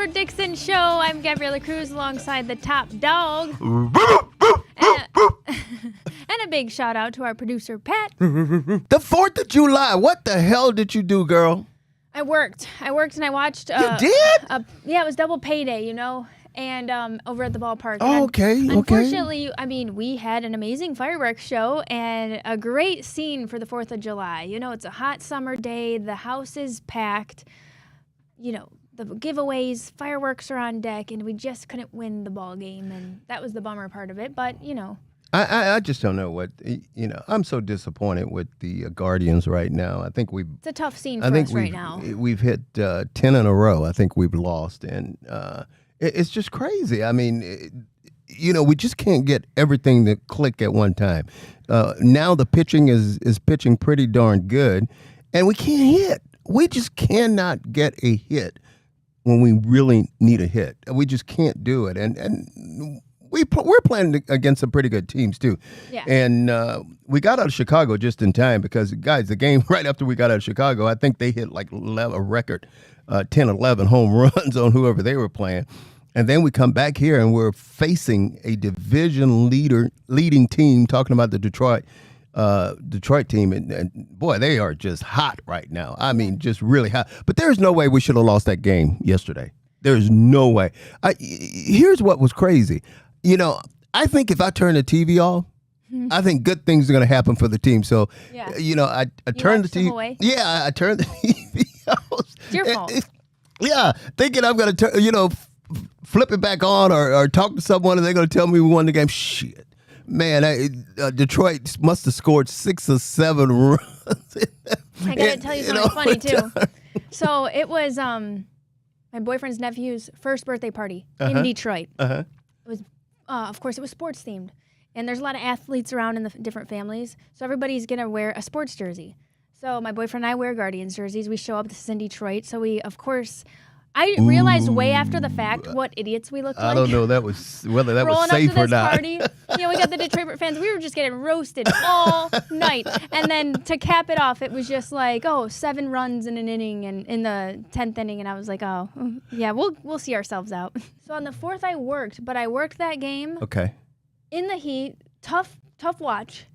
Hanford Dixon Show. I'm Gabriella Cruz alongside the top dog. and a big shout out to our producer, Pat. The 4th of July. What the hell did you do, girl? I worked and I watched. You did? Yeah, it was double payday, and over at the ballpark. Oh, okay. Unfortunately, I mean, we had an amazing fireworks show and a great scene for the 4th of July. It's a hot summer day. The house is packed. The giveaways, fireworks are on deck, and we just couldn't win the ball game, and that was the bummer part of it. But I just don't know what I'm so disappointed with the Guardians right now. I think it's a tough scene for us right now. We've hit 10 in a row. I think we've lost, and it's just crazy. I mean, we just can't get everything to click at one time. Now the pitching is pitching pretty darn good, and we can't hit. We just cannot get a hit when we really need a hit. We just can't do it, and we're playing against some pretty good teams too. Yeah. And we got out of Chicago just in time because, guys, the game right after we got out of Chicago, I think they hit like a record 10, 11 home runs on whoever they were playing. And then we come back here and we're facing a division leading team, talking about the Detroit team, and boy, they are just hot right now. I mean, just really hot. But there's no way we should have lost that game yesterday. There's no way. Here's what was crazy. I think if I turn the TV off, I think good things are going to happen for the team. So, yeah. I turned the TV. Away? Yeah, I turned the TV off. It's your fault. Yeah, thinking I'm going to flip it back on or talk to someone and they're going to tell me we won the game. Shit. Man, Detroit must have scored 6 or 7 runs. I got to tell you something funny, too. So it was my boyfriend's nephew's first birthday party in Detroit. Uh-huh. It was, of course, it was sports themed. And there's a lot of athletes around in the different families. So everybody's going to wear a sports jersey. So my boyfriend and I wear Guardians jerseys. We show up. This is in Detroit. So we, of course... I realized way after the fact what idiots we looked like. I don't know whether that was safe or not. Party, we got the Detroit fans. We were just getting roasted all night. And then to cap it off, it was just like, 7 runs in an inning and in the 10th inning. And I was like, yeah, we'll see ourselves out. So on the 4th, I worked. But I worked that game in the heat. Tough watch.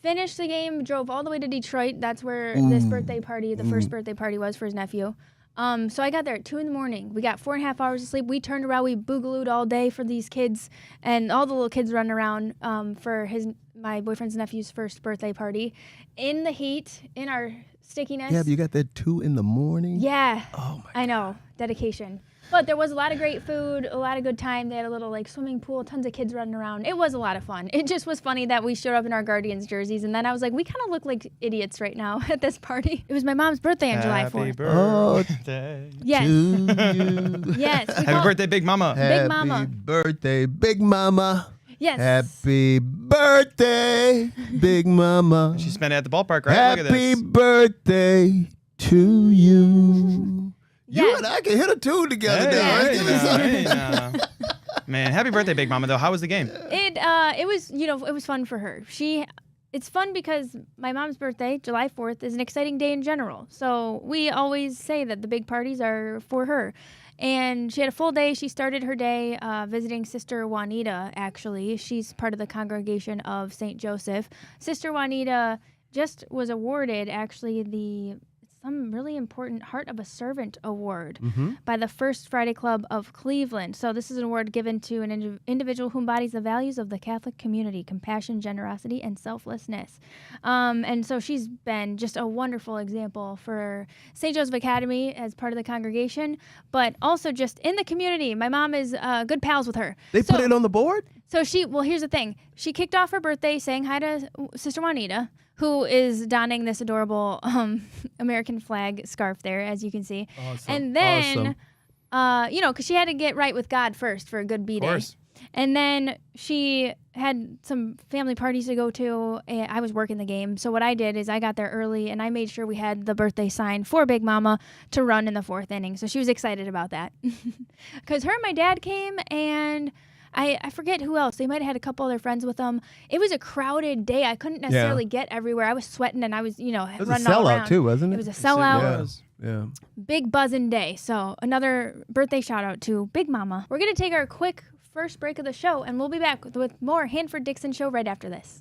Finished the game, drove all the way to Detroit. That's where this birthday party, the first birthday party was for his nephew. So I got there at 2 a.m. We got 4.5 hours of sleep. We turned around. We boogalooed all day for these kids, and all the little kids running around for my boyfriend's nephew's first birthday party in the heat, in our stickiness. Yeah, but you got there 2 a.m? Yeah. Oh my God. I know, dedication. But there was a lot of great food, a lot of good time. They had a little swimming pool, tons of kids running around. It was a lot of fun. It just was funny that we showed up in our Guardians jerseys, and then I was like, we kind of look like idiots right now at this party. It was my mom's birthday on July 4th. Happy birthday. Yes. To you. Yes. Happy birthday, Big Mama. Big Mama. Happy birthday, Big Mama. Yes. Happy birthday, Big Mama. She spent it at the ballpark, right? Happy Look at this. birthday to you. You Yes. and I can hit a tune together Hey, now. hey, Right? now, hey, now. Man, happy birthday, Big Mama, though. How was the game? It was, it was fun for her. It's fun because my mom's birthday, July 4th, is an exciting day in general. So we always say that the big parties are for her. And she had a full day. She started her day visiting Sister Juanita, actually. She's part of the congregation of St. Joseph. Sister Juanita just was awarded, actually, some really important Heart of a Servant award by the First Friday Club of Cleveland. So this is an award given to an individual who embodies the values of the Catholic community: compassion, generosity, and selflessness. And so she's been just a wonderful example for St. Joseph Academy as part of the congregation, but also just in the community. My mom is good pals with her. They put it on the board? So here's the thing. She kicked off her birthday saying hi to Sister Juanita, who is donning this adorable American flag scarf there, as you can see. Awesome. And then, because she had to get right with God first for a good B-Day. Of course. And then she had some family parties to go to. And I was working the game. So what I did is I got there early, and I made sure we had the birthday sign for Big Mama to run in the 4th inning. So she was excited about that. Because her and my dad came, and I forget who else. They might have had a couple other friends with them. It was a crowded day. I couldn't necessarily get everywhere. I was sweating and I was, It was running a all sellout around. too, wasn't it? It was a sellout. Yeah. Big buzzing day. So another birthday shout out to Big Mama. We're going to take our quick first break of the show, and we'll be back with more Hanford Dixon Show right after this.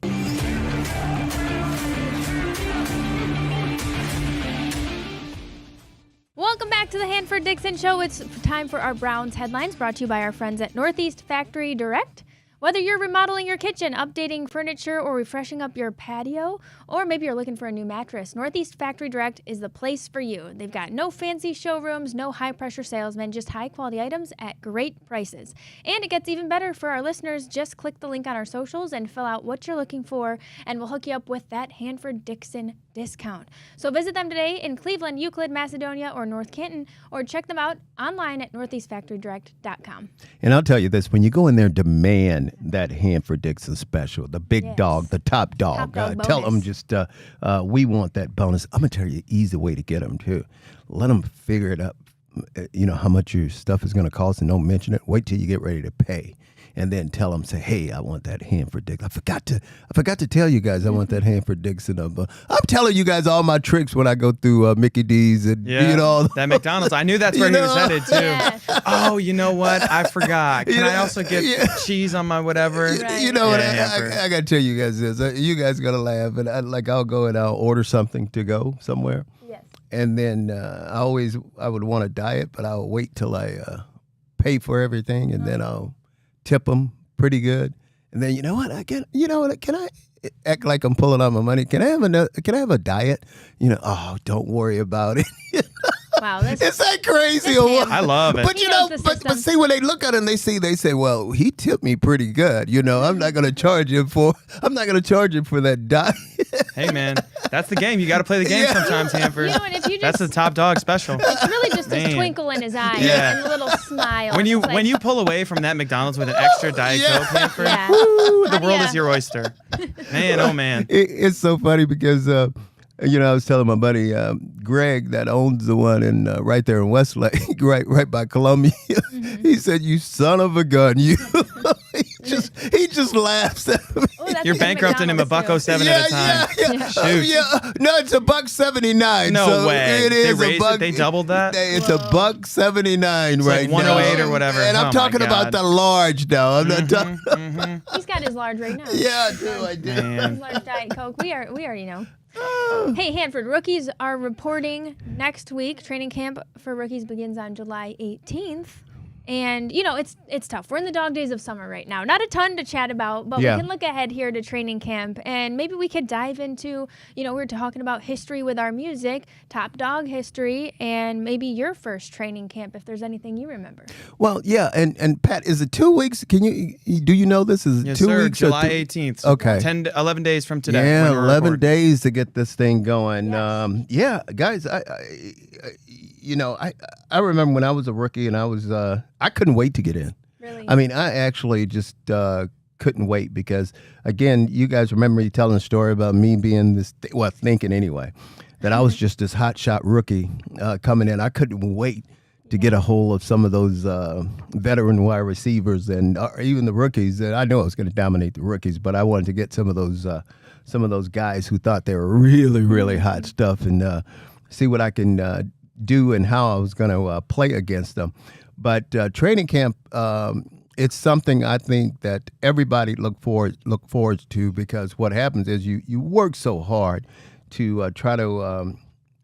Welcome back to the Hanford Dixon Show. It's time for our Browns headlines, brought to you by our friends at Northeast Factory Direct. Whether you're remodeling your kitchen, updating furniture, or refreshing up your patio, or maybe you're looking for a new mattress, Northeast Factory Direct is the place for you. They've got no fancy showrooms, no high-pressure salesmen, just high-quality items at great prices. And it gets even better for our listeners. Just click the link on our socials and fill out what you're looking for, and we'll hook you up with that Hanford Dixon discount. So visit them today in Cleveland, Euclid, Macedonia, or North Canton, or check them out online at northeastfactorydirect.com. And I'll tell you this, when you go in there, demand that Hanford Dixon special, the big dog, the top dog. Tell them just, we want that bonus. I'm going to tell you an easy way to get them, too. Let them figure it up, how much your stuff is going to cost, and don't mention it. Wait till you get ready to pay. And then tell them, say, hey, I want that Hanford Dixon. I forgot to tell you guys I want that Hanford Dixon. I'm telling you guys all my tricks when I go through Mickey D's and that McDonald's. I knew that's where he was headed too. Yes. Oh, you know what? I forgot. Can I also get cheese on my whatever? Right. You know what? Hanford. I got to tell you guys this. You guys gonna laugh, and I'll go and I'll order something to go somewhere. Yes. And then I would want to diet, but I'll wait till I pay for everything, and then I'll tip them pretty good, and then can I act like I'm pulling out my money? Can I have a diet? Don't worry about it. Wow, is that crazy or what? I love it. But but see, when they look at it and they say, well, he tipped me pretty good. I'm not going to charge him for that diet. Hey man, that's the game. You got to play the game sometimes, Hanford. And if you That's the top dog special. it's really just a twinkle in his eye and a little smile. When you pull away from that McDonald's with an extra Diet Coke, Hanford, Yeah. the world is your oyster. Man, oh man. It's so funny because I was telling my buddy Greg that owns the one in right there in Westlake, right by Columbia. He said, "You son of a gun, you." he just laughs at me. You're bankrupting him $1.07 at a time. Shoot. No, it's $1.79. No so way. It is they raised it. They doubled that. It's $1.79 It's right like 108 now. or whatever. And I'm talking about the large now. I'm not talking. He's got his large right now. Yeah, I do. His large Diet Coke. We already know. Hey, Hanford, rookies are reporting next week. Training camp for rookies begins on July 18th. And, it's tough. We're in the dog days of summer right now. Not a ton to chat about, but we can look ahead here to training camp. And maybe we could dive into, we were talking about history with our music, top dog history, and maybe your first training camp, if there's anything you remember. Well, yeah. And Pat, is it 2 weeks? Do you know this? Is it Yes, 2 sir. weeks? July 18th. Okay. 11 days from today. Yeah, when we're 11 recording. days to get this thing going. Yes. Guys, I remember when I was a rookie and I couldn't wait to get in. Really? I mean, I actually just couldn't wait because, again, you guys remember me telling a story about me being thinking anyway, that I was just this hotshot rookie coming in. I couldn't wait to get a hold of some of those veteran wide receivers and even the rookies. I know I was going to dominate the rookies, but I wanted to get some of those guys who thought they were really, really hot stuff and see what I can do and how I was going to play against them. But training camp, it's something I think that everybody look forward to, because what happens is you work so hard to try to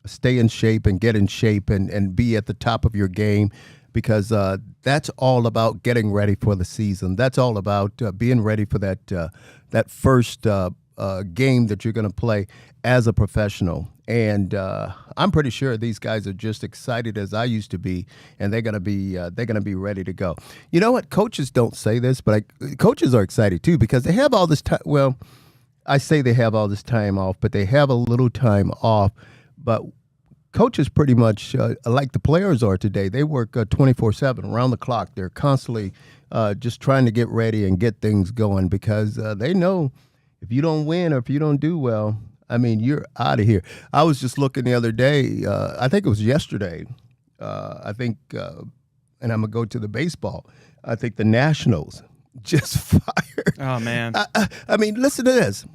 stay in shape and get in shape and be at the top of your game, because that's all about getting ready for the season. That's all about being ready for that first game that you're going to play as a professional. And I'm pretty sure these guys are just excited as I used to be, and they're gonna be ready to go. You know what? Coaches don't say this, but coaches are excited too, because they have all this time. Well, I say they have all this time off, but they have a little time off. But coaches pretty much like the players are today. They work 24/7 around the clock. They're constantly just trying to get ready and get things going, because they know if you don't win or if you don't do well, I mean, you're out of here. I was just looking the other day, I think it was yesterday, and I'm going to go to the baseball. I think the Nationals just fired. Oh, man. I mean, listen to this.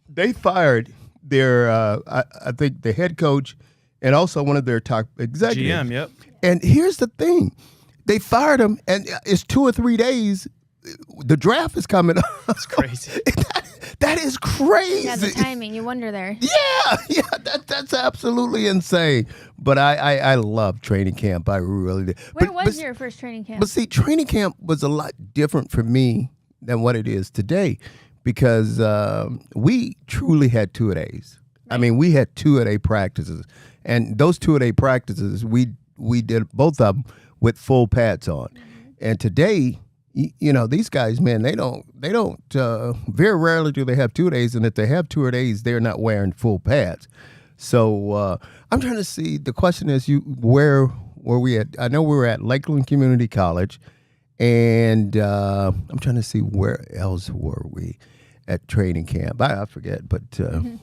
They fired their, I think, the head coach and also one of their top executives. GM, yep. And here's the thing. They fired him, and it's 2 or 3 days. The draft is coming up. That's crazy. That is crazy. Yeah, the timing. You wonder there. Yeah, that's absolutely insane. But I love training camp. I really did. Where was your first training camp? But see, training camp was a lot different for me than what it is today because we truly had 2-a-days. Right. I mean, we had 2-a-day practices. And those 2-a-day practices, we did both of them with full pads on. Mm-hmm. And today, you know, these guys, man, they don't very rarely do they have 2-a-days, and if they have 2-a-days, they're not wearing full pads. So I'm trying to see, the question is, where were we at? I know we were at Lakeland Community College, and I'm trying to see where else were we at training camp. I forget, but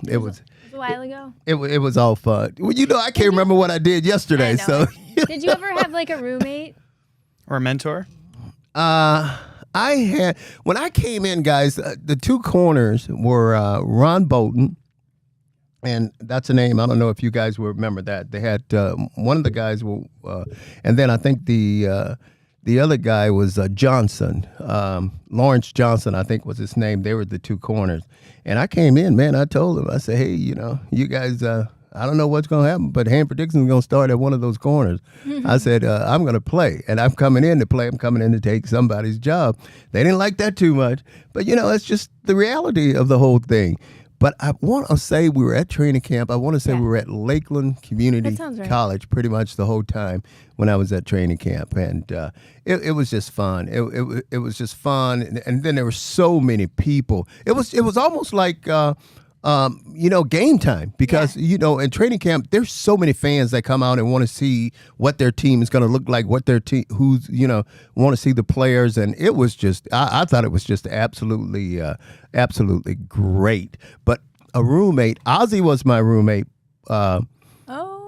it was a while ago. It was all fun. Well, you know, I can't remember what I did yesterday. So did you ever have like a roommate or a mentor? I had, when I came in, guys, the two corners were Ron Bolton, and that's a name. I don't know if you guys will remember that. They had one of the guys, and then I think the other guy was Johnson, Lawrence Johnson, I think was his name. They were the two corners. And I came in, man, I told them, I said, hey, you know, you guys, I don't know what's going to happen, but Hanford Dixon is going to start at one of those corners. Mm-hmm. I said, I'm going to play, and I'm coming in to play. I'm coming in to take somebody's job. They didn't like that too much, but, you know, it's just the reality of the whole thing. But I want to say we were at training camp. I want to say we were at Lakeland Community College pretty much the whole time when I was at training camp. And it was just fun. It was just fun. And then there were so many people. It was almost like, you know, game time because, you know, in training camp, there's so many fans that come out and want to see what their team is going to look like, what their team, who's, you know, want to see the players. And it was just, I thought it was just absolutely great. But a roommate, Ozzy was my roommate part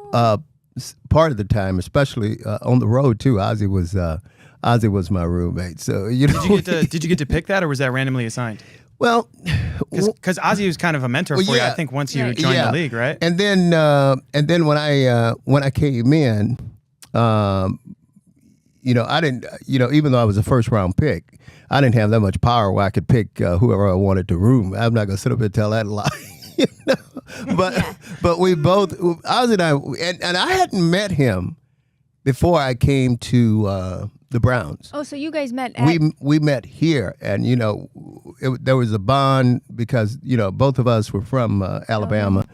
of the time, especially on the road too. Ozzy was my roommate. So, you know. Did you get to pick that, or was that randomly assigned? Well, because Ozzy was kind of a mentor for you, I think, once you joined the league, right? And then when I came in, you know, I didn't, you know, even though I was a first round pick, I didn't have that much power where I could pick whoever I wanted to room. I'm not gonna sit up and tell that lie, you know. But we both, Ozzy and I, and I hadn't met him before I came to the Browns. Oh, so you guys met we met here, and you know, there was a bond because, you know, both of us were from Alabama,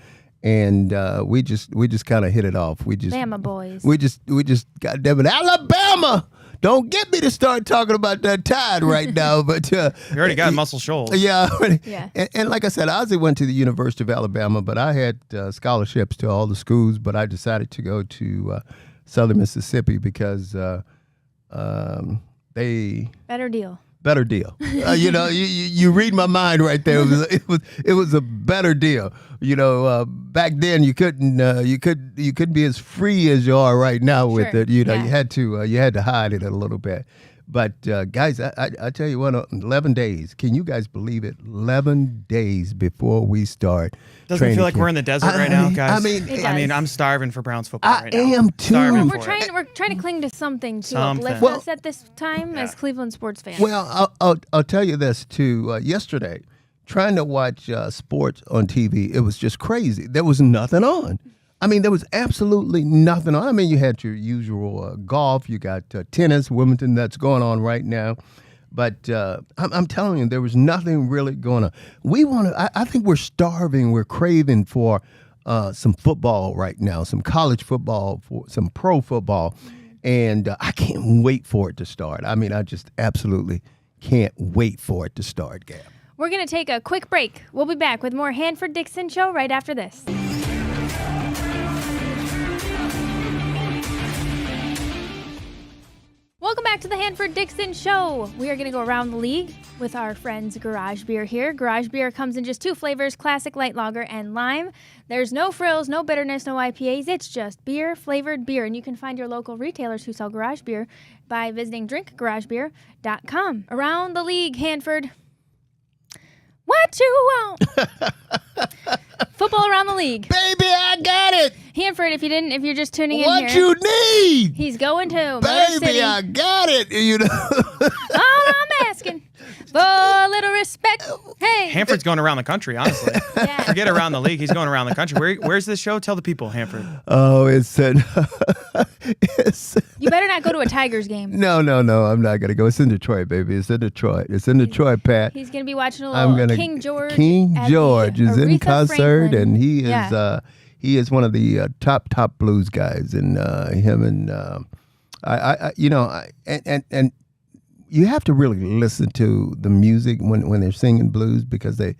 and we just kind of hit it off. Bama boys. We just goddamn it, Alabama. Don't get me to start talking about that Tide right now, but you already got Muscle Shoals. Yeah. And like I said, Ozzy went to the University of Alabama, but I had scholarships to all the schools, but I decided to go to Southern Mississippi because they better deal. You know, you read my mind right there. It was a better deal. You know, back then you couldn't be as free as you are right now with it. You know, you had to hide it a little bit. But guys, I tell you what, 11 days. Can you guys believe it? 11 days before we start. Doesn't it feel like we're in the desert right now, guys? I mean, I'm starving for Browns football right now. I am too. We're trying to cling to something to uplift us at this time as Cleveland sports fans. Well, I'll tell you this too. Yesterday, trying to watch sports on TV, it was just crazy. There was nothing on. I mean, there was absolutely nothing on. I mean, you had your usual golf, you got tennis, Wimbledon, that's going on right now. But I'm telling you, there was nothing really going on. I think we're starving, we're craving for some football right now, some college football, for some pro football. And I can't wait for it to start. I mean, I just absolutely can't wait for it to start, Gab. We're going to take a quick break. We'll be back with more Hanford Dixon Show right after this. Welcome back to the Hanford Dixon Show. We are going to go around the league with our friends Garage Beer here. Garage Beer comes in just 2 flavors, classic light lager and lime. There's no frills, no bitterness, no IPAs. It's just beer-flavored beer. And you can find your local retailers who sell Garage Beer by visiting drinkgaragebeer.com. Around the league, Hanford. What you want? Football around the league. Baby, I got it. Hanford, if you're just tuning in What here. you need? He's going to Motor Baby, City. I got it. You know. All I'm asking for a little respect. Hey. Hanford's going around the country, honestly. Yeah. Forget around the league. He's going around the country. Where's this show? Tell the people, Hanford. Oh, it's You better not go to a Tigers game. No, I'm not gonna go. It's in Detroit, baby. It's in Detroit. Pat. He's going to be watching a I'm little gonna. King George. King at George the is in Aretha concert, Franklin. and he is Yeah. he is one of the top blues guys, and him and and you have to really listen to the music when they're singing blues because you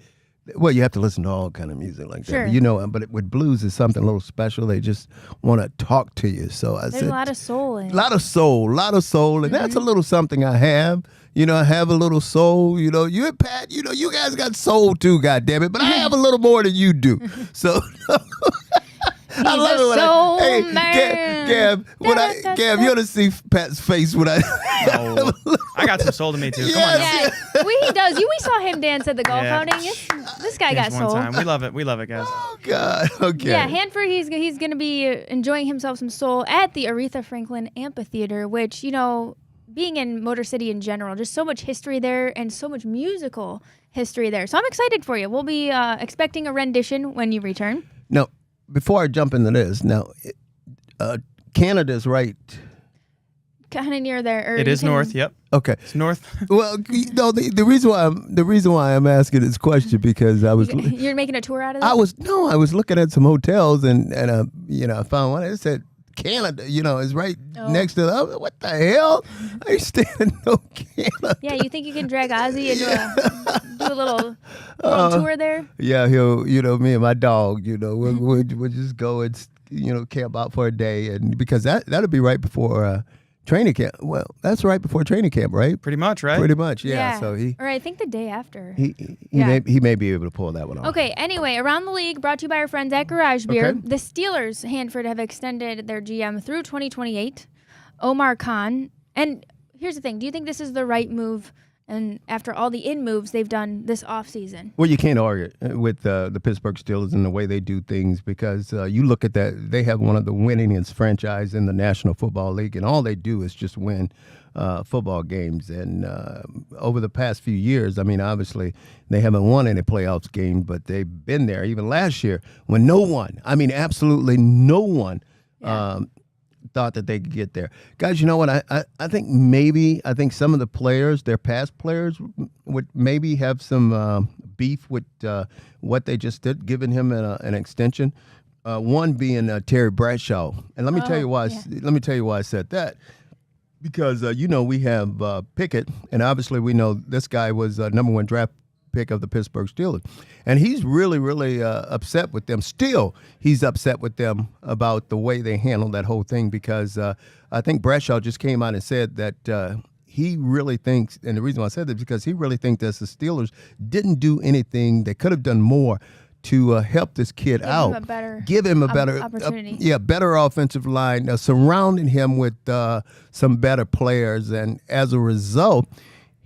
have to listen to all kind of music like Sure. that. But with blues is something a little special. They just want to talk to you. So I There's said, a lot of soul in it. a lot of soul, and that's a little something I have. I have a little soul. You and Pat, you guys got soul too, goddammit, but I have a little more than you do. So I love it when soul hey, Gab, Gab, you ought to see Pat's face when I. Oh, I got some soul to me too. Come on. Now. Yeah, he does. We saw him dance at the golf Yeah. outing. This guy got Dance one soul. time. We love it, guys. Oh God. Okay. Yeah, Hanford, he's going to be enjoying himself some soul at the Aretha Franklin Amphitheater, which, being in Motor City in general, just so much history there and so much musical history there. So I'm excited for you. We'll be expecting a rendition when you return. Now, before I jump into this, Canada's right. Kind of near there. Or It is north. Yep. Okay. It's north. Well, the reason why I'm asking this question because I was You're making a tour out of this? I was looking at some hotels and I found one that said Canada, is right next to the what the hell? I staying in no Canada. Yeah, you think you can drag Ozzy into do a little tour there? Yeah, he'll me and my dog, we'll just go and camp out for a day and because that'll be right before training camp. Well, that's right before training camp, right? Pretty much, right? Pretty much, yeah. So or I think the day after. he may be able to pull that one off. Okay, anyway, Around the League brought to you by our friends at Garage Beer. Okay. The Steelers, Hanford, have extended their GM through 2028, Omar Khan. And here's the thing. Do you think this is the right move? And after all the in-moves they've done this offseason? Well, you can't argue with the Pittsburgh Steelers and the way they do things because you look at that, they have one of the winningest franchise in the National Football League, and all they do is just win football games. And over the past few years, obviously, they haven't won any playoffs game, but they've been there. Even last year when absolutely no one thought that they could get there. Guys, you know what? I think some of the players, their past players, would maybe have some beef with what they just did, giving him an extension. One being Terry Bradshaw. And let me tell you why. Yeah. Let me tell you why I said that. Because we have Pickett, and obviously we know this guy was number 1 draft pick of the Pittsburgh Steelers. And he's really, really upset with them. Still, he's upset with them about the way they handled that whole thing because I think Bradshaw just came out and said that he really thinks, and the reason why I said that is because he really thinks that the Steelers didn't do anything. They could have done more to help this kid out. Give him a better opportunity. Better offensive line, surrounding him with some better players. And as a result,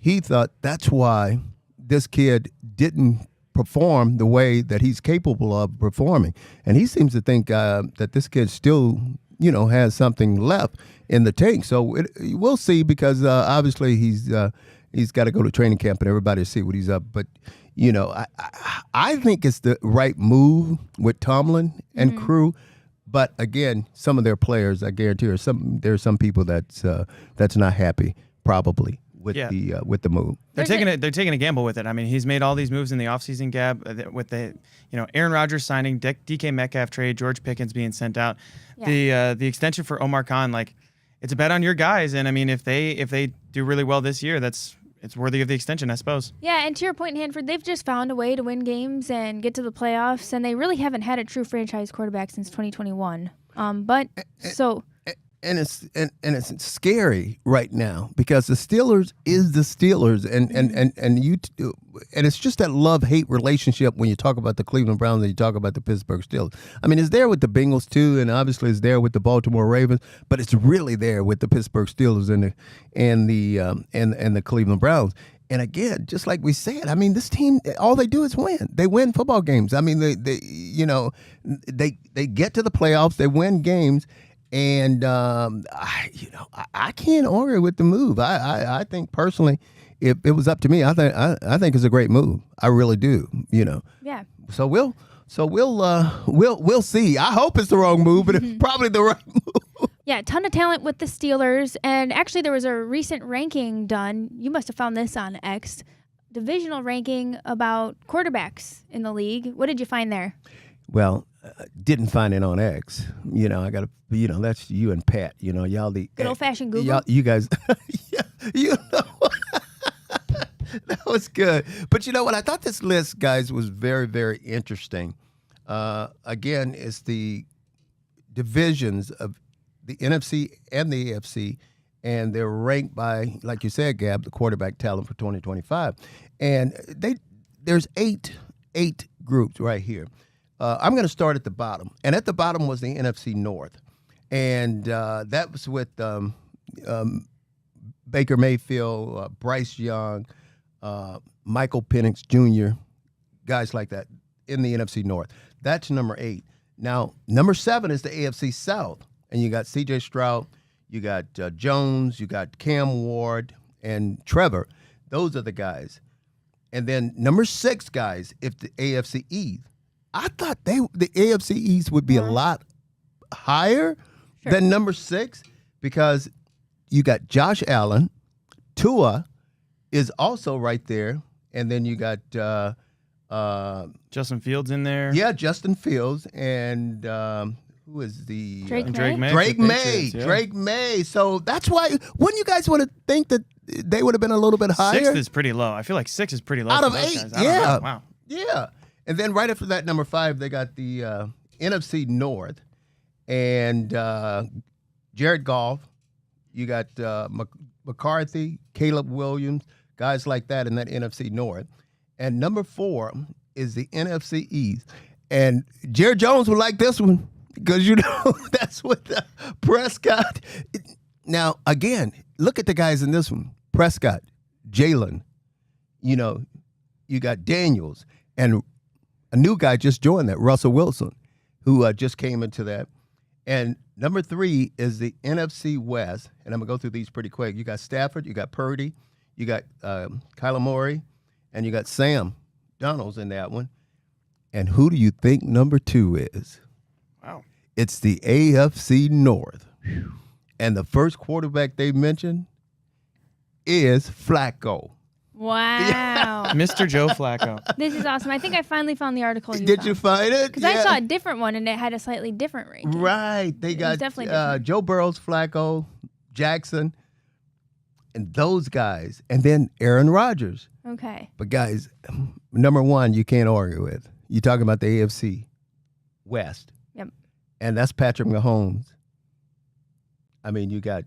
he thought that's why this kid didn't perform the way that he's capable of performing. And he seems to think that this kid still, has something left in the tank. So we'll see because obviously he's got to go to training camp and everybody will see what he's up. But, I think it's the right move with Tomlin and crew. But again, some of their players, I guarantee, there's some people that's not happy probably with the move. They're taking a gamble with it. He's made all these moves in the offseason, Gab, with the Aaron Rodgers signing, DK Metcalf trade, George Pickens being sent out, the extension for Omar Khan. It's a bet on your guys, and if they do really well this year, it's worthy of the extension, I suppose. Yeah, and to your point, Hanford, they've just found a way to win games and get to the playoffs, and they really haven't had a true franchise quarterback since 2021. and it's scary right now because the Steelers is the Steelers, and it's just that love-hate relationship when you talk about the Cleveland Browns and you talk about the Pittsburgh Steelers. I mean, it's there with the Bengals too, and obviously it's there with the Baltimore Ravens, but it's really there with the Pittsburgh Steelers and the Cleveland Browns. And again, just like we said, I mean, this team, all they do is win. They win football games. I mean, they get to the playoffs, they win games. And I can't argue with the move. I think personally, if it was up to me, I think it's a great move. I really do. Yeah. So we'll see. I hope it's the wrong move, but it's probably the right move. Yeah, ton of talent with the Steelers. And actually, there was a recent ranking done. You must have found this on X. Divisional ranking about quarterbacks in the league. What did you find there? Well, didn't find it on X. I got to, that's you and Pat. Y'all the good old-fashioned Google. You guys, that was good. But you know what? I thought this list, guys, was very, very interesting. Again, it's the divisions of the NFC and the AFC, and they're ranked by, like you said, Gab, the quarterback talent for 2025. And there's eight groups right here. I'm going to start at the bottom. And at the bottom was the NFC North. And that was with Baker Mayfield, Bryce Young, Michael Penix Jr., guys like that in the NFC North. That's number 8. Now, number 7 is the AFC South. And you got C.J. Stroud, you got Jones, you got Cam Ward, and Trevor. Those are the guys. And then number 6, guys, if the AFC East. I thought the AFC East would be a lot higher than number 6 because you got Josh Allen, Tua is also right there, and then you got Justin Fields in there. Yeah, Justin Fields, and who is the Drake May? Drake May. Patriots, yeah. Drake May. So that's why. Wouldn't you guys want to think that they would have been a little bit higher? 6 is pretty low. I feel like 6 is pretty low out for of those 8. guys. I don't know. Wow. Yeah. And then right after that, number 5, they got the NFC North, and Jared Goff. You got McCarthy, Caleb Williams, guys like that in that NFC North. And number 4 is the NFC East. And Jared Jones would like this one because, that's what Prescott. Now, again, look at the guys in this one. Prescott, Jalen, you got Daniels, and a new guy just joined that, Russell Wilson, who just came into that. And number 3 is the NFC West, and I'm going to go through these pretty quick. You got Stafford, you got Purdy, you got Kyler Murray, and you got Sam Donalds in that one. And who do you think number 2 is? Wow. It's the AFC North. And the first quarterback they mentioned is Flacco. Wow. Mr. Joe Flacco. This is awesome. I think I finally found the article you Did you find it? Because I saw a different one, and it had a slightly different ranking. Right. They got definitely different. Joe Burrows, Flacco, Jackson, and those guys. And then Aaron Rodgers. Okay. But, guys, number 1 you can't argue with. You're talking about the AFC West. Yep. And that's Patrick Mahomes. I mean, you got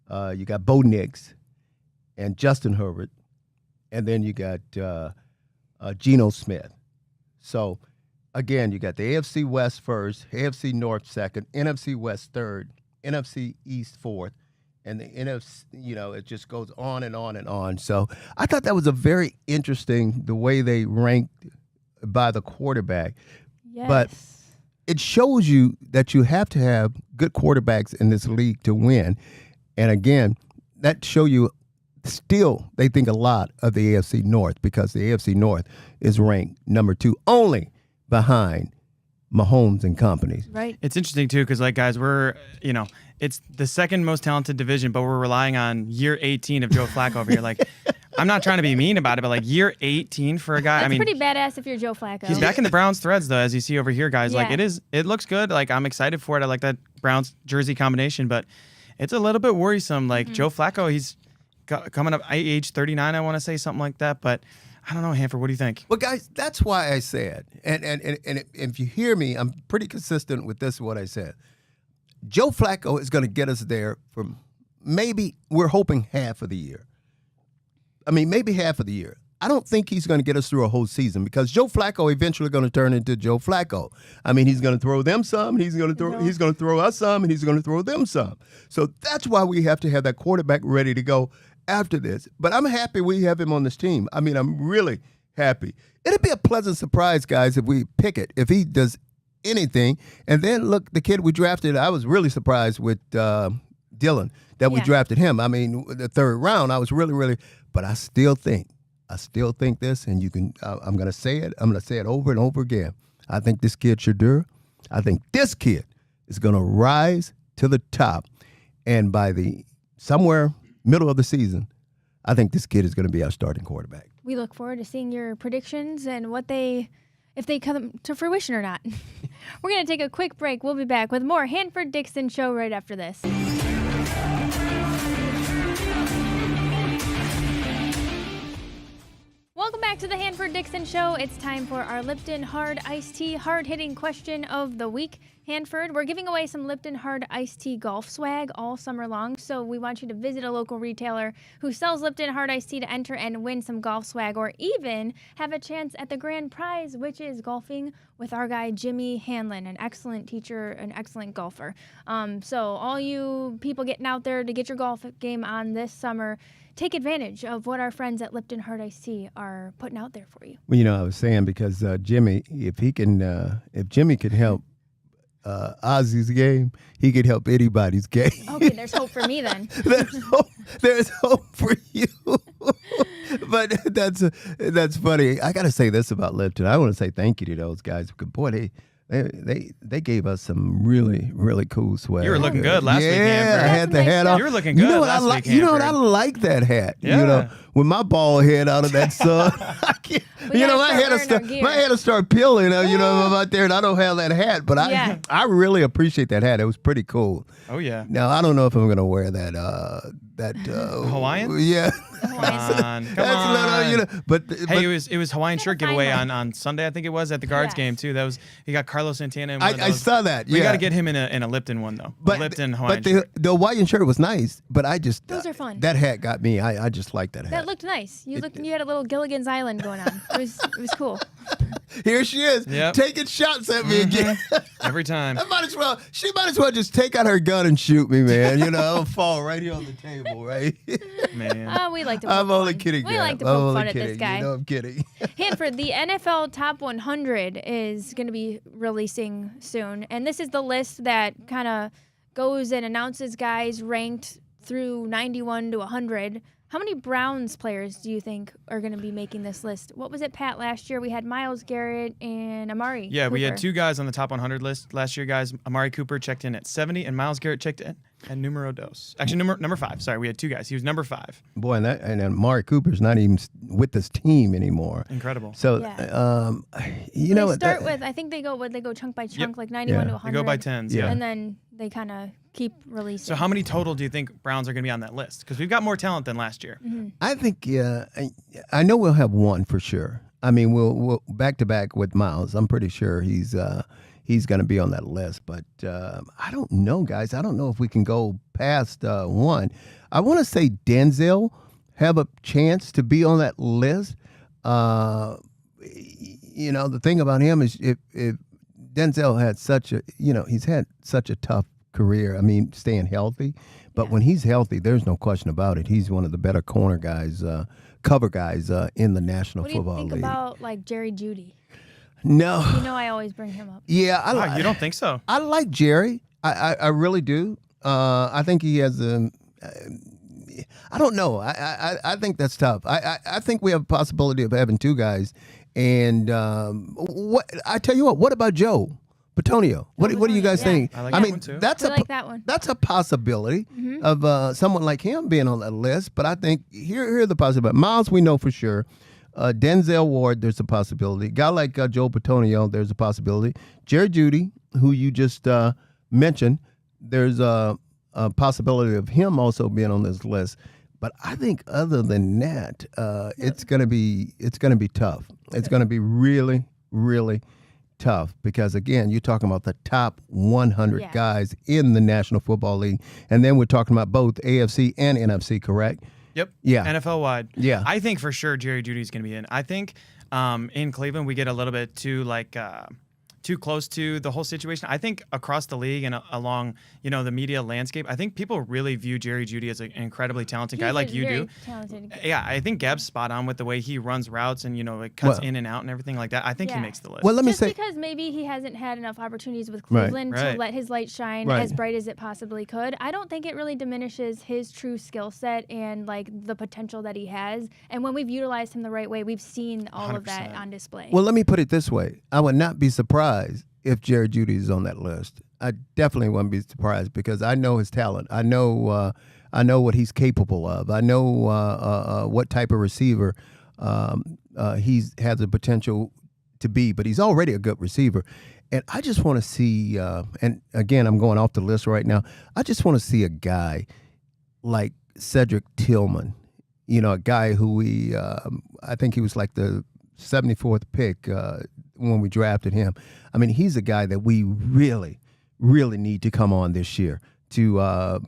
Bo Nix and Justin Herbert. And then you got Geno Smith. So, again, you got the AFC West first, AFC North second, NFC West third, NFC East fourth, and the NFC, it just goes on and on and on. So I thought that was a very interesting, the way they ranked by the quarterback. Yes. But it shows you that you have to have good quarterbacks in this league to win. And, again, that show you still, they think a lot of the AFC North because the AFC North is ranked number 2 only behind Mahomes and companies. Right. It's interesting, too, because, guys, we're, it's the second most talented division, but we're relying on year 18 of Joe Flacco over here. I'm not trying to be mean about it, but, year 18 for a guy. That's pretty badass if you're Joe Flacco. He's back in the Browns threads, though, as you see over here, guys. Yeah. It looks good. I'm excited for it. I like that Browns jersey combination, but it's a little bit worrisome. Joe Flacco, he's coming up age 39, I want to say, something like that. But I don't know, Hanford, what do you think? Well, guys, that's why I said, and if you hear me, I'm pretty consistent with this, what I said. Joe Flacco is going to get us there for maybe, we're hoping, half of the year. I mean, maybe half of the year. I don't think he's going to get us through a whole season because Joe Flacco eventually going to turn into Joe Flacco. I mean, he's going to throw them some, he's going to throw us some, and he's going to throw them some. So that's why we have to have that quarterback ready to go after this. But I'm happy we have him on this team. I mean, I'm really happy. It'd be a pleasant surprise, guys, if we pick it, if he does anything. And then, look, the kid we drafted, I was really surprised with Dylan that we drafted him. I mean, the third round, I was really, but I still think this, and you can. I'm going to say it. I'm going to say it over and over again. I think this kid Shadur. I think this kid is going to rise to the top, and by the somewhere middle of the season, I think this kid is going to be our starting quarterback. We look forward to seeing your predictions and if they come to fruition or not. We're going to take a quick break. We'll be back with more Hanford Dixon Show right after this. Welcome back to the Hanford Dixon Show. It's time for our Lipton Hard Iced Tea hard-hitting question of the week. Hanford, we're giving away some Lipton Hard Iced Tea golf swag all summer long, so we want you to visit a local retailer who sells Lipton Hard Iced Tea to enter and win some golf swag, or even have a chance at the grand prize, which is golfing with our guy Jimmy Hanlon, an excellent teacher, an excellent golfer. So all you people getting out there to get your golf game on this summer, take advantage of what our friends at Lipton Hard Iced Tea are putting out there for you. Well, I was saying because Jimmy, if Jimmy could help Ozzy's game, he could help anybody's game. Okay, there's hope for me then. there's hope for you. But that's funny. I got to say this about Lipton. I want to say thank you to those guys because boy, they gave us some really, really cool swag. You were looking good last week. Yeah, I had the hat on. You were looking good last week. You know what? I like that hat. Yeah. With my bald head out of that sun, my head will start peeling. I'm out there and I don't have that hat, but I really appreciate that hat. It was pretty cool. Oh yeah. Now I don't know if I'm gonna wear that Hawaiian. Yeah. Come on. But hey, it was Hawaiian shirt giveaway on Sunday. I think it was at the Guards game too. He got Carlos Santana. I saw that. We got to get him in a Lipton one though. But Lipton Hawaiian shirt. The Hawaiian shirt was nice, but those are fun. That hat got me. I just like that hat. That looked nice. You had a little Gilligan's Island going on. It was cool. Here she is, taking shots at me again. Every time. She might as well just take out her gun and shoot me, man. I'll fall right here on the table, right? Man. We like to poke I'm only kidding. We like to poke fun at this guy. I'm kidding. Hanford, the NFL Top 100 is going to be releasing soon. And this is the list that kind of goes and announces guys ranked through 91 to 100. How many Browns players do you think are going to be making this list? What was it, Pat, last year? We had Myles Garrett and Amari Yeah, Cooper. We had two guys on the top 100 list last year, guys. Amari Cooper checked in at 70, and Myles Garrett checked in at numero dos. Actually, number 5. Sorry, we had two guys. He was number 5. Boy, and Amari Cooper's not even with this team anymore. Incredible. So, I think they go chunk by chunk, like 91 to 100. They go by tens, And then they kind of keep releasing. So how many total do you think Browns are going to be on that list? Because we've got more talent than last year. Mm-hmm. I think, I know we'll have one for sure. I mean, we'll back to back with Myles. I'm pretty sure he's going to be on that list. But I don't know, guys. I don't know if we can go past one. I want to say Denzel have a chance to be on that list. The thing about him is if Denzel had he's had such a tough career. I mean, staying healthy. But when he's healthy, there's no question about it. He's one of the better corner guys, cover guys in the National Football League. What do you think about, like, Jerry Jeudy? No. I always bring him up. Yeah. You don't think so? I like Jerry. I really do. I think he has I don't know. I think that's tough. I think we have a possibility of having two guys. And I tell you what about Joe Petonio? What do you guys think? I like that one too. That one. That's a possibility of someone like him being on that list. But I think here are the possibilities. Myles, we know for sure. Denzel Ward, there's a possibility. Guy like Joe Petonio, there's a possibility. Jerry Jeudy, who you just mentioned, there's a possibility of him also being on this list. But I think other than that, it's gonna be tough. It's gonna be really, really tough because, again, you're talking about the top 100 Yeah. guys in the National Football League. And then we're talking about both AFC and NFC, correct? Yep. Yeah. NFL wide. Yeah. I think for sure Jerry Jeudy's going to be in. I think in Cleveland we get a little bit too close to the whole situation. I think across the league and along, the media landscape, I think people really view Jerry Jeudy as an incredibly talented guy, like you do. Talented. Yeah, I think Gab's spot on with the way he runs routes and cuts in and out and everything like that. I think he makes the list. Well, let me Just say, because maybe he hasn't had enough opportunities with Right. Cleveland Right. to let his light shine Right. as bright as it possibly could. I don't think it really diminishes his true skill set and like the potential that he has. And when we've utilized him the right way, we've seen all of that 100%. on display. well, let me put it this way. I would not be surprised if Jerry Jeudy is on that list. I definitely wouldn't be surprised because I know his talent. I know what he's capable of. I know what type of receiver he has the potential to be, but he's already a good receiver. And I just want to see, and again, I'm going off the list right now. I just want to see a guy like Cedric Tillman, a guy who I think he was like the 74th pick when we drafted him. I mean, he's a guy that we really, really need to come on this year to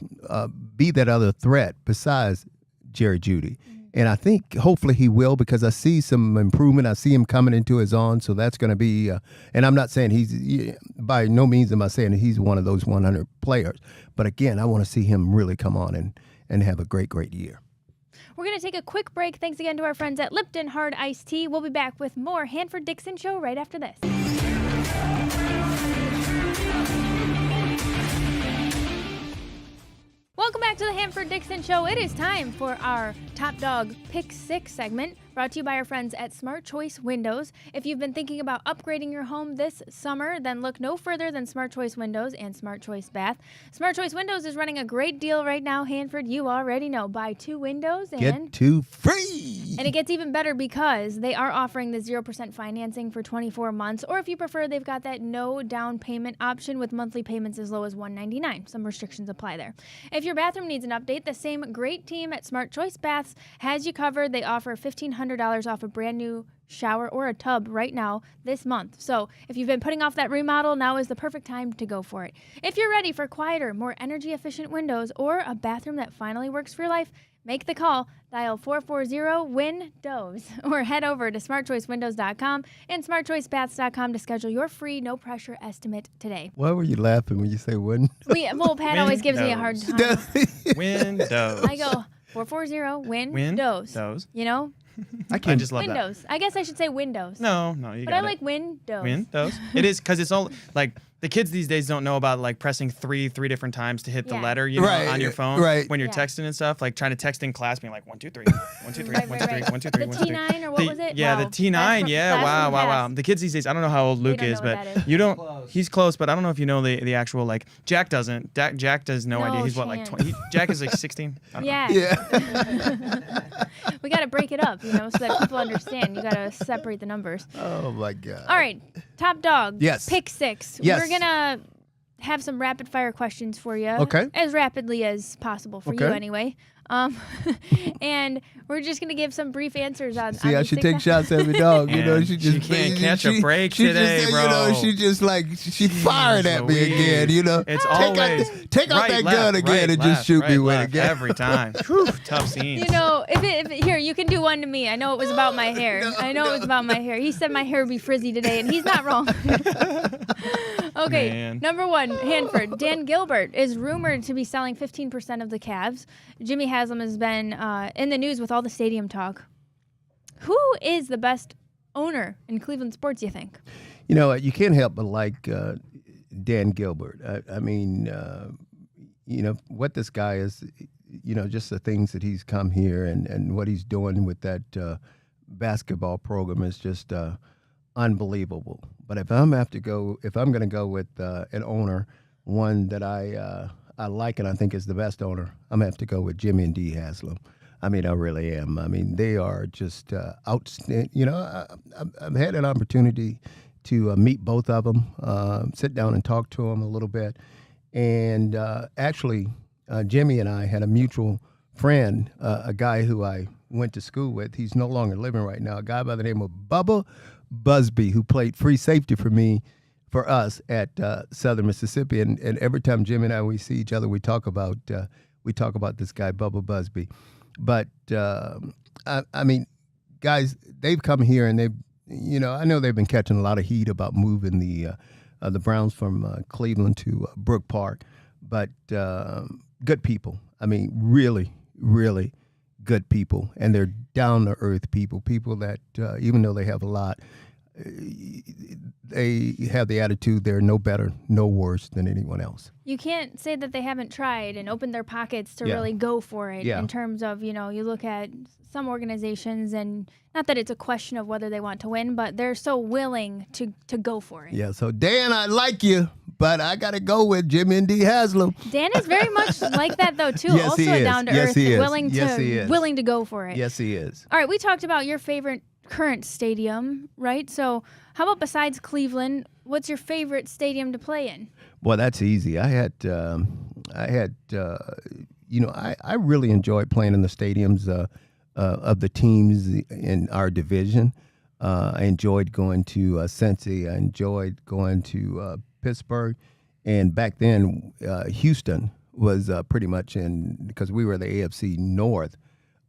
be that other threat besides Jerry Jeudy. And I think hopefully he will because I see some improvement. I see him coming into his own. So that's going to be, and I'm not saying by no means am I saying that he's one of those 100 players. But again, I want to see him really come on and have a great, great year. We're going to take a quick break. Thanks again to our friends at Lipton Hard Iced Tea. We'll be back with more Hanford Dixon Show right after this. Welcome back to the Hanford Dixon Show. It is time for our Top Dog Pick 6 segment, brought to you by our friends at Smart Choice Windows. If you've been thinking about upgrading your home this summer, then look no further than Smart Choice Windows and Smart Choice Bath. Smart Choice Windows is running a great deal right now, Hanford. You already know. Buy 2 windows and Get 2 free. And it gets even better because they are offering the 0% financing for 24 months. Or if you prefer, they've got that no down payment option with monthly payments as low as $199. Some restrictions apply there. If your bathroom needs an update, the same great team at Smart Choice Baths has you covered. They offer $1,500 off a brand new shower or a tub right now this month. So if you've been putting off that remodel, now is the perfect time to go for it. If you're ready for quieter, more energy efficient windows or a bathroom that finally works for your life, make the call, dial 440-WIN-DOZE, or head over to smartchoicewindows.com and smartchoicebaths.com to schedule your free, no-pressure estimate today. Why were you laughing when you say win? Pat always gives me a hard time. Windows. I go 440-WIN-DOZE. Those. I just love Windows. I guess I should say Windows. No, you but got I it. like Windows. Windows. It is because it's all like the kids these days don't know about like pressing three different times to hit the letter, Right, on your phone right. when you're Yeah. texting and stuff. Like trying to text in class, being like 1, 2, 3, 1, 2, 3, Right, 1, right, 2, 3, right. 1, 2, 3, The 1, 2, 3. T9 or what was it? Yeah, Wow. the T9. Blast Yeah, from wow. past. The kids these days, I don't know how old Luke don't is, know what but that is. you don't. He's close, but I don't know if you know the actual like. Jack doesn't. Jack does no No idea. He's what like chance. 20. Jack is like 16. I don't know. Yeah. Yeah. We got to break it up, so that people understand. You got to separate the numbers. Oh, my God. All right, top dog. Yes. Pick 6. Yes. We're gonna have some rapid fire questions for you. Okay. As rapidly as possible for you, Okay. anyway. And we're just gonna give some brief answers on. See, on I these should 6 take shots every dog. Man, She she just can't catch a break she today, just, bro. she just like she fired at me Louise. again. It's take always take out right, that left, gun again right, and left, just shoot me right, with it left, again. every time. Whew, tough scenes. if here, you can do one to me. I know it was about my hair. I know it was about my hair. He said my hair would be frizzy today, and he's not wrong. Okay, Man. number 1, Hanford. Dan Gilbert is rumored to be selling 15% of the Cavs. Jimmy Haslam has been in the news with all the stadium talk. Who is the best owner in Cleveland sports, you think? You can't help but like Dan Gilbert. I mean, what this guy is, just the things that he's come here and what he's doing with that basketball program is just unbelievable. But if I'm going to go with an owner, one that I like and I think is the best owner, I'm going to have to go with Jimmy and Dee Haslam. I mean, I really am. I mean, they are just outstanding. I've had an opportunity to meet both of them, sit down and talk to them a little bit. And actually, Jimmy and I had a mutual friend, a guy who I went to school with. He's no longer living right now, a guy by the name of Bubba Busby, who played free safety for us at Southern Mississippi. And every time Jim and we see each other, we talk about this guy, Bubba Busby. But I mean, guys, they've come here and I know they've been catching a lot of heat about moving the Browns from Cleveland to Brook Park, but good people. I mean, really, really good people, and they're down-to-earth people that, even though they have a lot, they have the attitude they're no better, no worse than anyone else. You can't say that they haven't tried and opened their pockets to really go for it in terms of, you look at some organizations, and not that it's a question of whether they want to win, but they're so willing to go for it. Yeah, so Dan, I like you, but I got to go with Jimmy and D. Haslam. Dan is very much like that, though, too. Yes, also he a is. down-to-earth, Yes, he is. willing to go for it. Yes, he is. All right, we talked about your favorite current stadium, right? So how about besides Cleveland, what's your favorite stadium to play in? Well, that's easy. I really enjoyed playing in the stadiums of the teams in our division. I enjoyed going to Cincy. I enjoyed going to Pittsburgh. And back then, Houston was pretty much because we were the AFC North.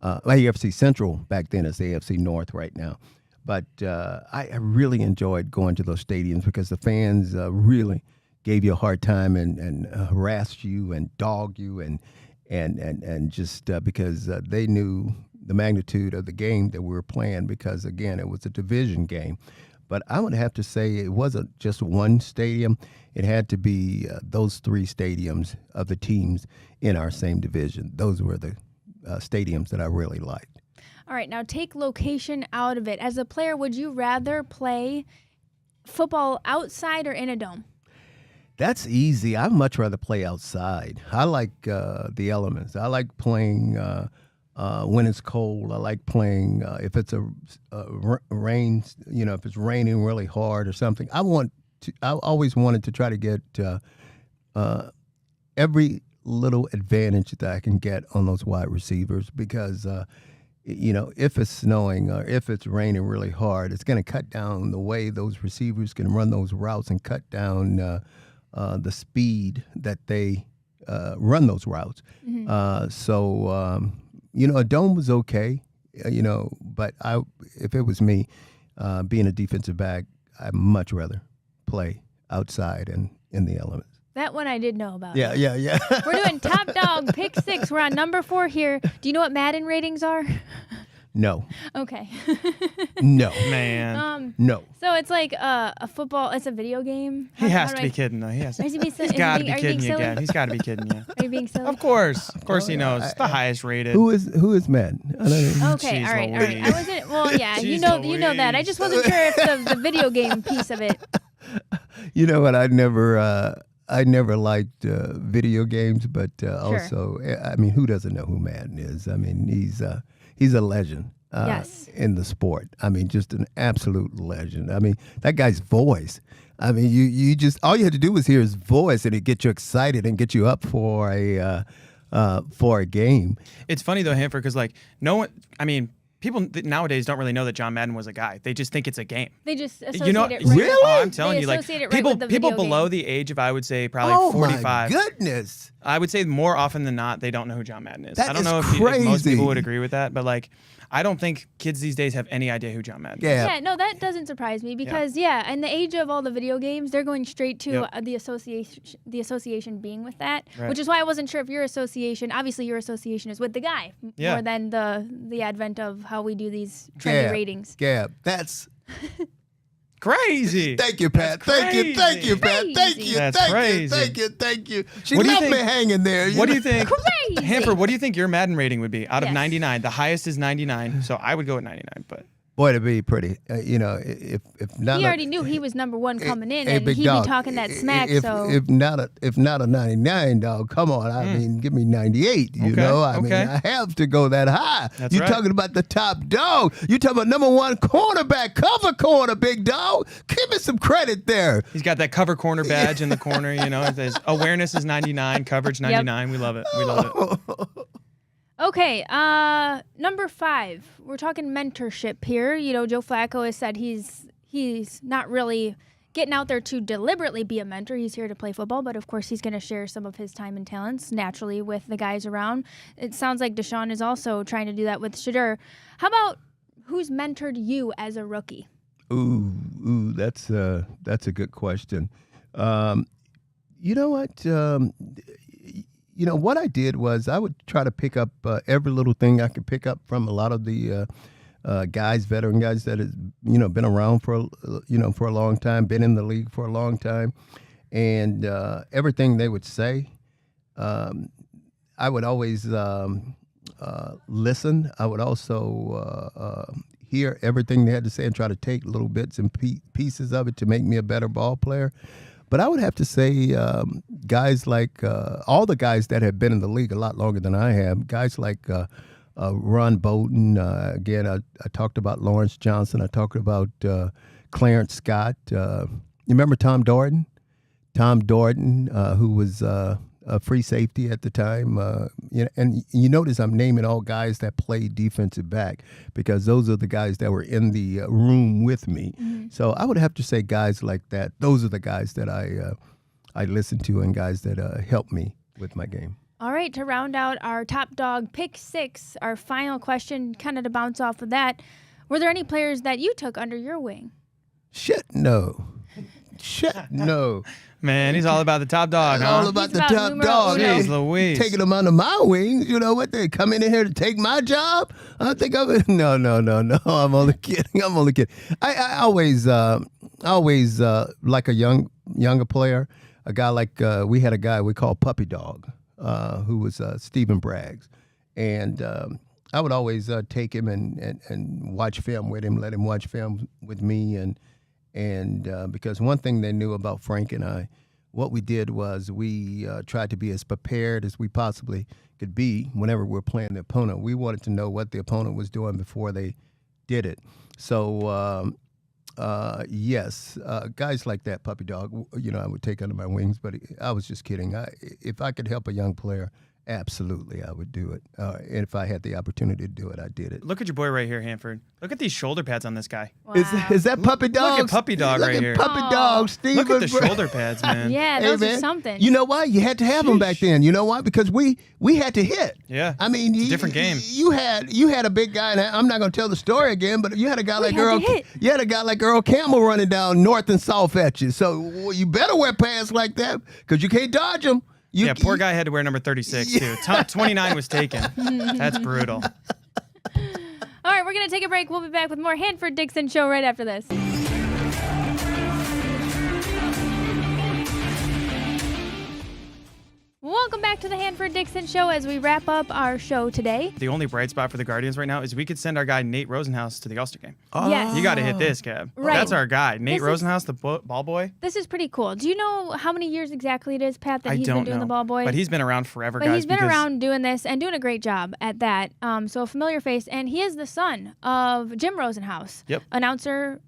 AFC Central back then is AFC North right now. But I really enjoyed going to those stadiums because the fans really gave you a hard time and harassed you and dogged you and just because they knew the magnitude of the game that we were playing, because, again, it was a division game. But I would have to say it wasn't just one stadium. It had to be those three stadiums of the teams in our same division. Those were the stadiums that I really liked. All right, now take location out of it. As a player, would you rather play football outside or in a dome? That's easy. I'd much rather play outside. I like the elements. I like playing when it's cold. I like playing if it's a rain. If it's raining really hard or something. I always wanted to try to get every little advantage that I can get on those wide receivers, because if it's snowing or if it's raining really hard, it's going to cut down the way those receivers can run those routes and cut down the speed that they run those routes. Mm-hmm. So a dome was okay, but if it was me being a defensive back, I'd much rather play outside and in the elements. That one I did know about. Yeah. We're doing Top Dog Pick 6. We're on number 4 here. Do you know what Madden ratings are? No. Okay. No. Man. No. So it's like a football. It's a video game. He has to be kidding, though. He has to. He's got to be kidding you, Gab. He's got to be kidding you. Are you being silly? Of course he knows. It's the highest rated. Who is Madden? I don't know. Okay. Jeez, all right. Louise. I wasn't. Well, yeah. You Jeez, know that. I just wasn't sure if the video game piece of it. You know what? I never liked video games, but also, I mean, who doesn't know who Madden is? I mean, he's a legend in the sport. I mean, just an absolute legend. I mean, that guy's voice. I mean, you just, all you had to do was hear his voice and it get you excited and get you up for a game. It's funny though, Hanford, because people nowadays don't really know that John Madden was a guy. They just think it's a game. They just associate it right. Really? Oh, I'm telling you, people below game. the age of, I would say, probably 45. Oh my goodness! I would say more often than not, they don't know who John Madden is. That I don't is know if crazy. most people would agree with that, but I don't think kids these days have any idea who John Madden is. Yeah, no, that doesn't surprise me because in the age of all the video games, they're going straight to the association being with that, right. Which is why I wasn't sure if your association is with the guy more than the advent of how we do these trendy ratings. Gab, that's crazy. Thank you, Pat. Thank you, Pat. Thank you. That's thank crazy. you. Thank you. Thank you. She What do you left me think- hanging there. What do you think? Crazy. Hanford, what do you think your Madden rating would be out of Yes. 99? The highest is 99, so I would go with 99, but... Boy, it'd be pretty. If not, He already knew he was number one coming in, hey, and big he'd dog, be talking that smack. If not a 99, dog, come on. I mean, give me 98. You know, I mean, I have to go that high. That's You're right. talking about the top dog. You're talking about number one cornerback, cover corner, big dog. Give me some credit there. He's got that cover corner badge in the corner, His awareness is 99, coverage 99. We love it. We love it. Okay, number 5. We're talking mentorship here. Joe Flacco has said he he's not really getting out there to deliberately be a mentor. He's here to play football, but of course he's going to share some of his time and talents naturally with the guys around. It sounds like Deshaun is also trying to do that with Shadur. How about who's mentored you as a rookie? Ooh, that's a good question. You know what? What I did was I would try to pick up every little thing I could pick up from a lot of the veteran guys that has been around for a long time, been in the league for a long time, and everything they would say, I would always listen. I would also hear everything they had to say and try to take little bits and pieces of it to make me a better ball player. But I would have to say guys like all the guys that have been in the league a lot longer than I have, guys like Ron Bolton. Again, I talked about Lawrence Johnson. I talked about Clarence Scott. You remember Tom Dorton? Tom Dorton, who was a free safety at the time. And you notice I'm naming all guys that played defensive back because those are the guys that were in the room with me. Mm-hmm. So I would have to say guys like that. Those are the guys that I listen to and guys that help me with my game. All right, to round out our top dog pick 6, our final question, kind of to bounce off of that, were there any players that you took under your wing? Shit, no. Man, he's all about the top dog, huh? All about the top dog. Jeez Louise. Taking them under my wings. You know what? They come in here to take my job? I think no. I'm only kidding. I always like a younger player. A guy like, we had a guy we called Puppy Dog, who was Stephen Braggs. And I would always take him and watch film with him, let him watch film with me. And because one thing they knew about Frank and I, what we did was we tried to be as prepared as we possibly could be whenever we're playing the opponent. We wanted to know what the opponent was doing before they did it. So, yes, guys like that, Puppy Dog, I would take under my wings, but I was just kidding. If I could help a young player, absolutely, I would do it. And if I had the opportunity to do it, I did it. Look at your boy right here, Hanford. Look at these shoulder pads on this guy. Wow. Is that Puppy Dog? Look at Puppy Dog right here. Puppy Dog, Steve. Look at the shoulder pads, man. Yeah, those are something. You know why? You had to have them back then. You know why? Because we had to hit. Yeah. I mean, it's a different game. You had a big guy, and I'm not going to tell the story again, but you had a guy like Earl Campbell running down north and south at you. So you better wear pants like that because you can't dodge them. Poor guy had to wear number 36, too. 29 was taken. That's brutal. All right, we're going to take a break. We'll be back with more Hanford Dixon Show right after this. Welcome back to the Hanford Dixon Show as we wrap up our show today. The only bright spot for the Guardians right now is we could send our guy Nate Rosenhaus to the All-Star game. Oh. Yes. You got to hit this, Cab. Right. That's our guy. Nate Rosenhaus, the ball boy. This is pretty cool. Do you know how many years exactly it is, Pat, that he's been doing the ball boy? But he's been around forever, But guys. he's been around doing this and doing a great job at that. So a familiar face. And he is the son of Jim Rosenhaus. Yep.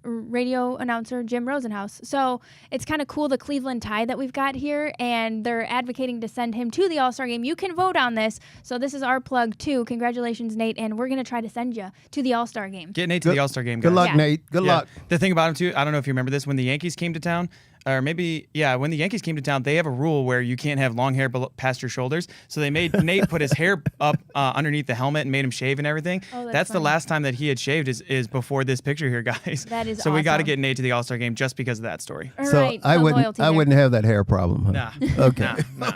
Radio announcer Jim Rosenhaus. So it's kind of cool, the Cleveland tie that we've got here. And they're advocating to send him to the All-Star game. You can vote on this. So this is our plug, too. Congratulations, Nate. And we're going to try to send you to the All-Star game. Get Nate to the All-Star game, guys. Good luck, Nate. Good luck. The thing about him, too, I don't know if you remember this, when the Yankees came to town, or maybe, when the Yankees came to town, they have a rule where you can't have long hair past your shoulders. So they made Nate put his hair up underneath the helmet and made him shave and everything. Oh, that's funny. the last time that he had shaved is before this picture here, guys. That is so we got to awesome. get Nate to the All-Star game just because of that story. All So right, I loyalty there. wouldn't have that hair problem. Huh? Nah. Okay. Nah.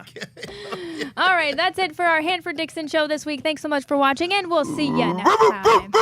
All right, that's it for our Hanford Dixon Show this week. Thanks so much for watching, and we'll see you next time.